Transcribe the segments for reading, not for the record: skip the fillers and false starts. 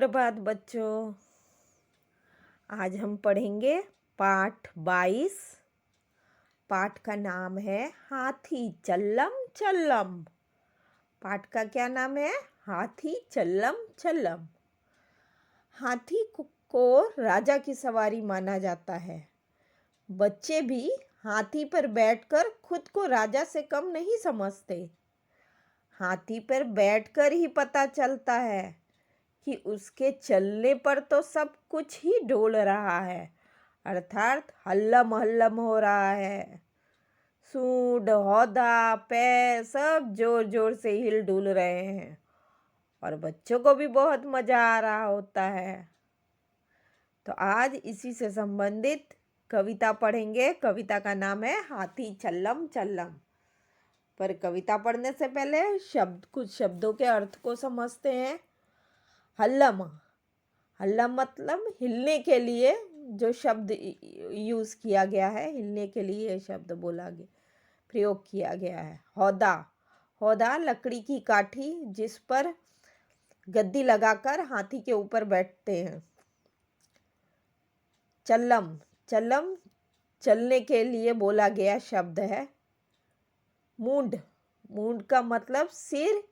सुप्रभात बच्चों। आज हम पढ़ेंगे पाठ 22। पाठ का नाम है हाथी चल्लम चल्लम। पाठ का क्या नाम है? हाथी चल्लम चल्लम। हाथी को राजा की सवारी माना जाता है। बच्चे भी हाथी पर बैठकर खुद को राजा से कम नहीं समझते। हाथी पर बैठकर ही पता चलता है कि उसके चलने पर तो सब कुछ ही डोल रहा है, अर्थात हल्लम हल्लम हो रहा है। सूंड, हौदा, पैर सब जोर जोर से हिल डुल रहे हैं और बच्चों को भी बहुत मजा आ रहा होता है। तो आज इसी से संबंधित कविता पढ़ेंगे। कविता का नाम है हाथी चल्लम चल्लम। पर कविता पढ़ने से पहले कुछ शब्दों के अर्थ को समझते हैं। हल्लम, हल्लम मतलब हिलने के लिए जो शब्द यूज़ किया गया है, हिलने के लिए ये शब्द प्रयोग किया गया है। हौदा, हौदा लकड़ी की काठी जिस पर गद्दी लगाकर हाथी के ऊपर बैठते हैं। चल्लम, चल्लम चलने के लिए बोला गया शब्द है। मूंड, मूंड का मतलब सिर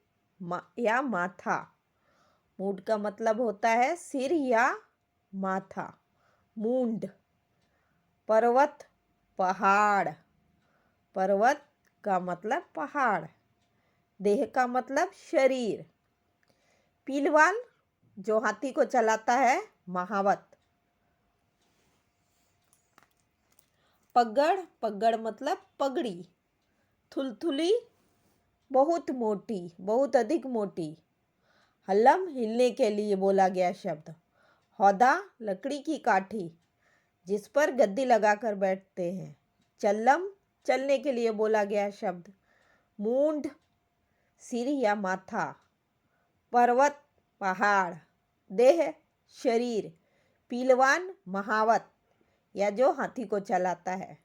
या माथा। मूंड का मतलब होता है सिर या माथा, मूंड। पर्वत, पहाड़, पर्वत का मतलब पहाड़। देह का मतलब शरीर। पीलवान जो हाथी को चलाता है, महावत। पगड़, पगड़ मतलब पगड़ी। थुलथुली बहुत मोटी, बहुत अधिक मोटी। हल्लम हिलने के लिए बोला गया शब्द। हौदा लकड़ी की काठी जिस पर गद्दी लगाकर बैठते हैं। चल्लम चलने के लिए बोला गया शब्द। मूंड सिर या माथा। पर्वत पहाड़। देह शरीर। पीलवान महावत या जो हाथी को चलाता है।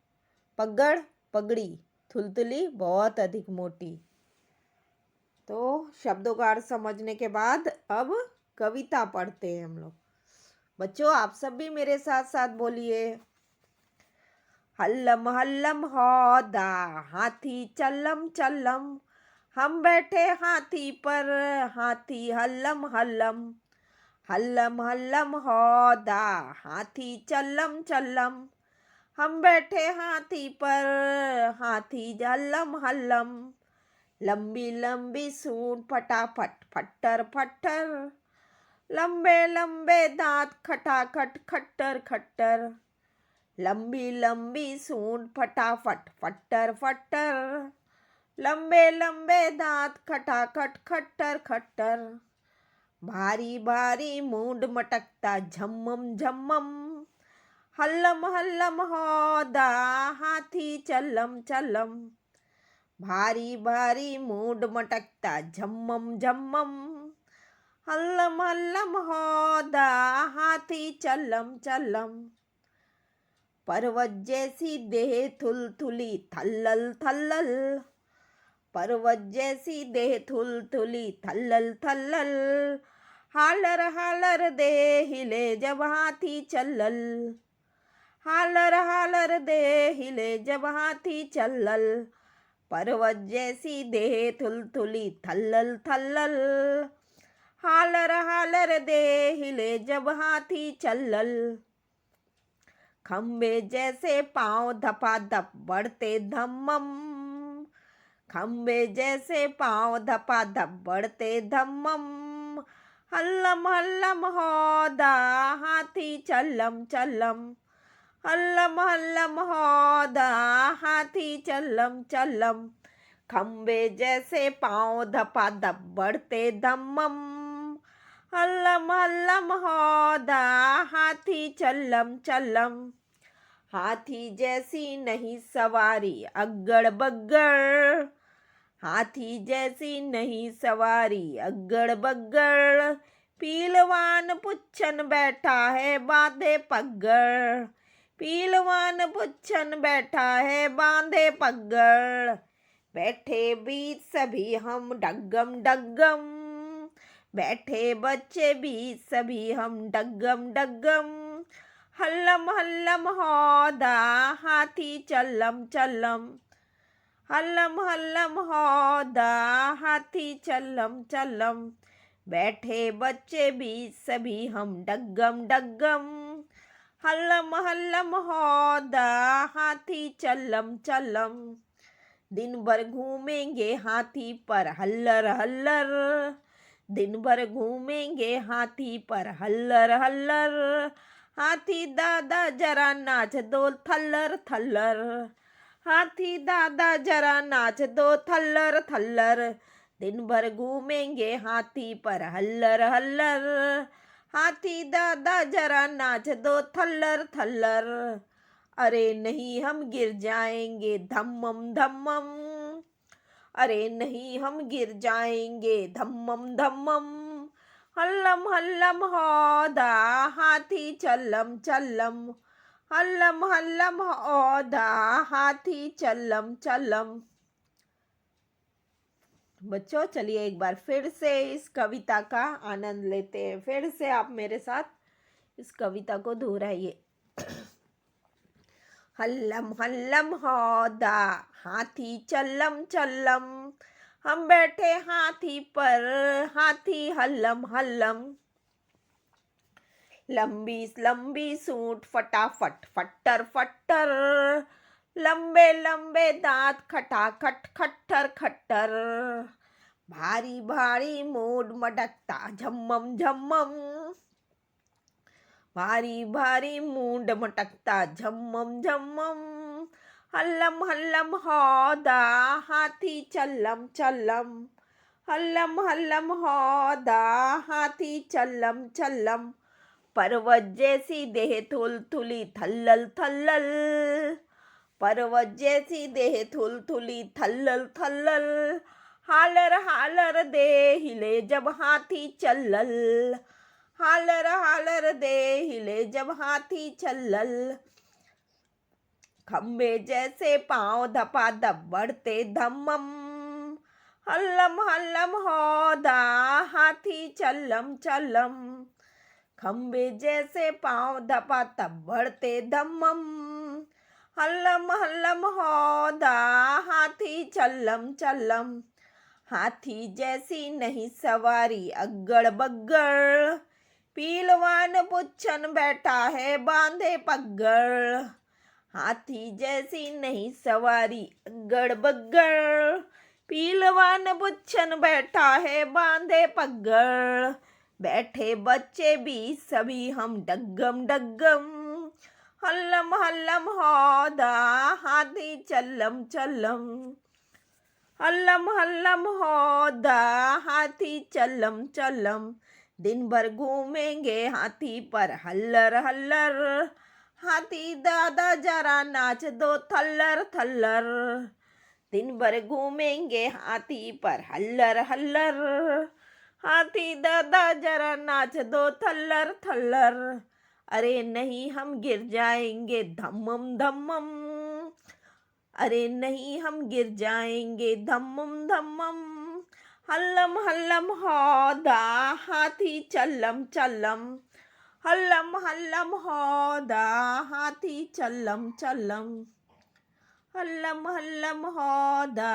पगड़ पगड़ी। थुलथुली बहुत अधिक मोटी। तो शब्दों का अर्थ समझने के बाद अब कविता पढ़ते हैं हम लोग। बच्चों आप सब भी मेरे साथ साथ बोलिए। हल्लम हल्लम हौदा हाथी चल्लम चल्लम, हम बैठे हाथी पर हाथी हल्लम हल्लम। हल्लम हल्लम हौदा हाथी चल्लम चल्लम, हम बैठे हाथी पर हाथी हल्लम हल्लम। लंबी लंबी सूंड फटाफट फट्टर फट्टर, लंबे लंबे दांत खटाखट खट्टर खट्टर। लंबी लंबी सूंड फटाफट फट्टर फट्टर, लंबे लंबे दांत खटाखट खट्टर खट्टर। भारी भारी मूंड मटकता झम्मम झम्मम, हल्लम हल्लम हौदा हाथी चल्लम चल्लम। भारी भारी मूंड मटकता झम्मम झम्मम, हल्लम हल्लम हौदा हाथी चल्लम चल्लम। पर्वत जैसी देह थुलथुली थल्लल थल्लल, पर्वत जैसी देह थुलथुली थल्लल थल्लल। हालर हालर देह हिले जब हाथी चल्लल, हालर हालर देह हिले जब हाथी चल्लल। पर्वत जैसी देह थुलथुली थल्लल थल्लल, हालर हालर देह हिले जब हाथी चल्लल। खंबे जैसे पांव धपाधप बढ़ते धम्मम, खंबे जैसे पांव धपाधप बढ़ते धम्मम। हल्लम हल्लम हौदा हाथी चल्लम चल्लम, हल्लम हल्लम हौदा हाथी चल्लम चल्लम। खंबे जैसे पांव धपाधप बढ़ते धम्मम, हल्लम हल्लम हौदा हाथी चल्लम चल्लम। हाथी जैसी नहीं सवारी अग्गड़ बग्गड़, हाथी जैसी नहीं सवारी अग्गड़ बग्गड़। पीलवान पुच्छन बैठा है बांधे पगड़, पीलवान पुच्छन बैठा है बांधे पगड़। बैठे बीच सभी हम डग्गम डग्गम, बैठे बच्चे भी सभी हम डग्गम डग्गम, हल्लम हल्लम हौदा हाथी चल्लम चल्लम, हल्लम हल्लम हौदा हाथी चल्लम चल्लम। बैठे बच्चे भी सभी हम डग्गम डग्गम, हल्लम हल्लम हौदा हाथी चल्लम चल्लम। दिन भर घूमेंगे हाथी पर हल्लर हल्लर, दिन भर घूमेंगे हाथी पर हल्लर हल्लर। हाथी दादा जरा नाच दो थल्लर थल्लर, हाथी दादा जरा नाच दो थल्लर थल्लर। दिन भर घूमेंगे हाथी पर हल्लर हल्लर, हाथी दादा जरा नाच दो थल्लर थल्लर। अरे नहीं हम गिर जाएंगे धम्मम धम्मम, अरे नहीं हम गिर जाएंगे धम्मम धम्मम। हल्लम हल्लम हौदा हाथी चल्लम चल्लम, हल्लम हल्लम हौदा हाथी चल्लम चल्लम। बच्चों चलिए एक बार फिर से इस कविता का आनंद लेते हैं। फिर से आप मेरे साथ इस कविता को दोहराइए। हल्लम हल्लम हौदा हाथी चल्लम चल्लम, हम बैठे हाथी पर हाथी हल्लम हल्लम। लंबी लंबी सूंड फटाफट फट्टर फट्टर, लंबे लंबे दांत खटाखट खट्टर खट्टर। भारी भारी मूड मटकता झम्मम झम्मम, भारी भारी मूंड मटकता झम्मम झम्मम। हल्लम हल्लम हौदा हाथी चल्लम चल्लम, हल्लम हल्लम हौदा हाथी चल्लम चल्लम। पर्वत जैसी देह थुलथुली थल्लल थल्लल, पर्वत जैसी देह थुलथुली थल्लल थल्लल। हालर हालर दे हिले जब हाथी चल्लल, हालर हालर दे हिले जब हाथी चल्लल। खम्बे जैसे पांव धपाधप बढ़ते धम्मम, हल्लम हल्लम हौदा हाथी चल्लम चल्लम। खम्बे जैसे पांव धपाधप बढ़ते धम्मम, हल्लम हल्लम हौदा हाथी चल्लम चल्लम। हाथी जैसी नहीं सवारी अग्गड़ बग्गड़, पीलवान पुच्छन बैठा है बांधे पगड़। हाथी जैसी नहीं सवारी अग्गड़ बग्गड़, पीलवान पुच्छन बैठा है बांधे पगड़। बैठे बच्चे भी सभी हम डग्गम डग्गम, हल्लम हल्लम हौदा हाथी चल्लम चल्लम, हल्लम हल्लम हौदा हाथी चल्लम चल्लम। दिन भर घूमेंगे हाथी पर हल्लर हल्लर, हाथी दादा जरा नाच दो थल्लर थल्लर। दिन भर घूमेंगे हाथी पर हल्लर हल्लर, हाथी दादा जरा नाच दो थल्लर थल्लर। अरे नहीं हम गिर जाएंगे धम्मम धम्मम, अरे नहीं हम गिर जाएंगे धम्मम धम्मम। हल्लम हल्लम हौदा हाथी चल्लम चल्लम, हल्लम हल्लम हौदा हाथी चल्लम चल्लम, हल्लम हल्लम हौदा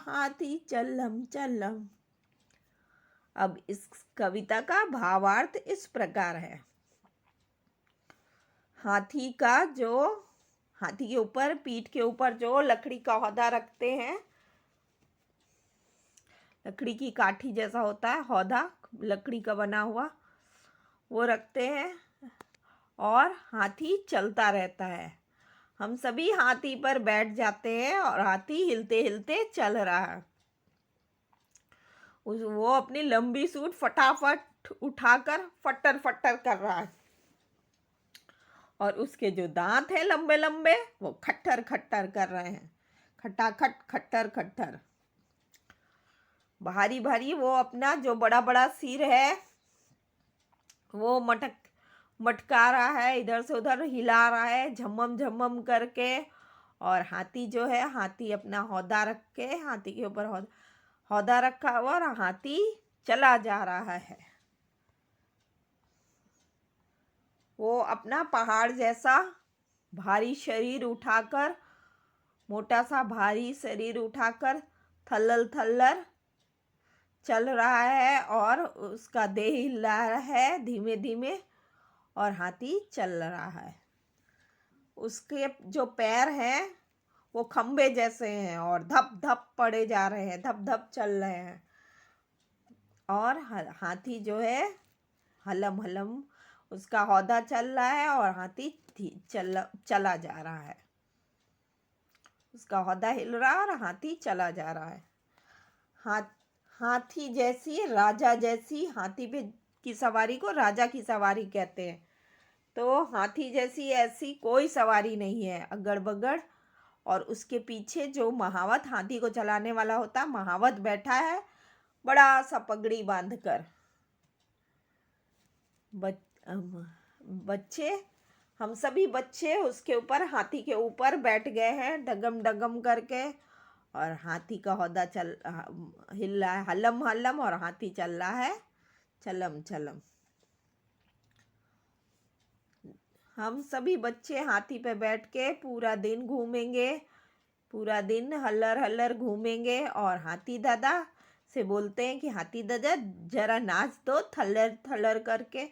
हाथी चल्लम चल्लम। अब इस कविता का भावार्थ इस प्रकार है। हाथी के ऊपर पीठ के ऊपर जो लकड़ी का हौदा रखते हैं, लकड़ी की काठी जैसा होता है हौदा, लकड़ी का बना हुआ, वो रखते हैं और हाथी चलता रहता है। हम सभी हाथी पर बैठ जाते हैं और हाथी हिलते हिलते चल रहा है। वो अपनी लंबी सूंड फटाफट उठाकर फट्टर फट्टर कर रहा है और उसके जो दांत हैं लंबे लंबे वो खट्टर खट्टर कर रहे हैं, खटाखट खट्टर खट्टर। भारी भारी वो अपना जो बड़ा बड़ा सिर है वो मटका रहा है, इधर से उधर हिला रहा है झम्मम झम्मम करके। और हाथी जो है, हाथी अपना हौदा रख के, हाथी के ऊपर हौदा रखा हुआ और हाथी चला जा रहा है। वो अपना पहाड़ जैसा भारी शरीर उठाकर, मोटा सा भारी शरीर उठाकर थल्लर थल्लर चल रहा है और उसका देह हिल रहा है धीमे धीमे, और हाथी चल रहा है। उसके जो पैर हैं वो खंबे जैसे हैं और धप धप पड़े जा रहे हैं, धप धप चल रहे हैं। और हाथी जो है हलम हलम उसका हौदा चल रहा है और हाथी चला जा रहा है। उसका हौदा हिल रहा है और हाथी चला जा रहा है। हाथी जैसी, राजा जैसी, हाथी पे की सवारी को राजा की सवारी कहते हैं। तो हाथी जैसी ऐसी कोई सवारी नहीं है अगड़ बगड़। और उसके पीछे जो महावत हाथी को चलाने वाला होता, महावत बैठा है बड़ा सा पगड़ी बांध कर। बच्चे, हम सभी बच्चे उसके ऊपर, हाथी के ऊपर बैठ गए हैं डगम डगम करके। और हाथी का हौदा हिल रहा है हलम हलम, और हाथी चल रहा है चलम चलम। हम सभी बच्चे हाथी पे बैठ के पूरा दिन घूमेंगे, पूरा दिन हल्लर हल्लर घूमेंगे। और हाथी दादा से बोलते हैं कि हाथी दादा जरा नाच दो थल्लर थल्लर करके।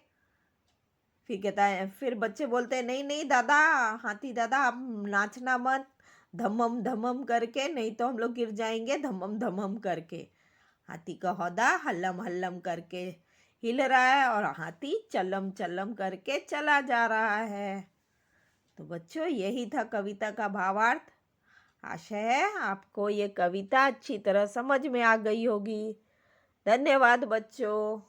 फिर कहता है, फिर बच्चे बोलते हैं नहीं नहीं दादा, हाथी दादा आप नाचना मत धमम धमम करके, नहीं तो हम लोग गिर जाएंगे धमम धमम करके। हाथी का हौदा हल्लम हल्लम करके हिल रहा है और हाथी चलम चलम करके चला जा रहा है। तो बच्चों, यही था कविता का भावार्थ। आशा है आपको ये कविता अच्छी तरह समझ में आ गई होगी। धन्यवाद बच्चों।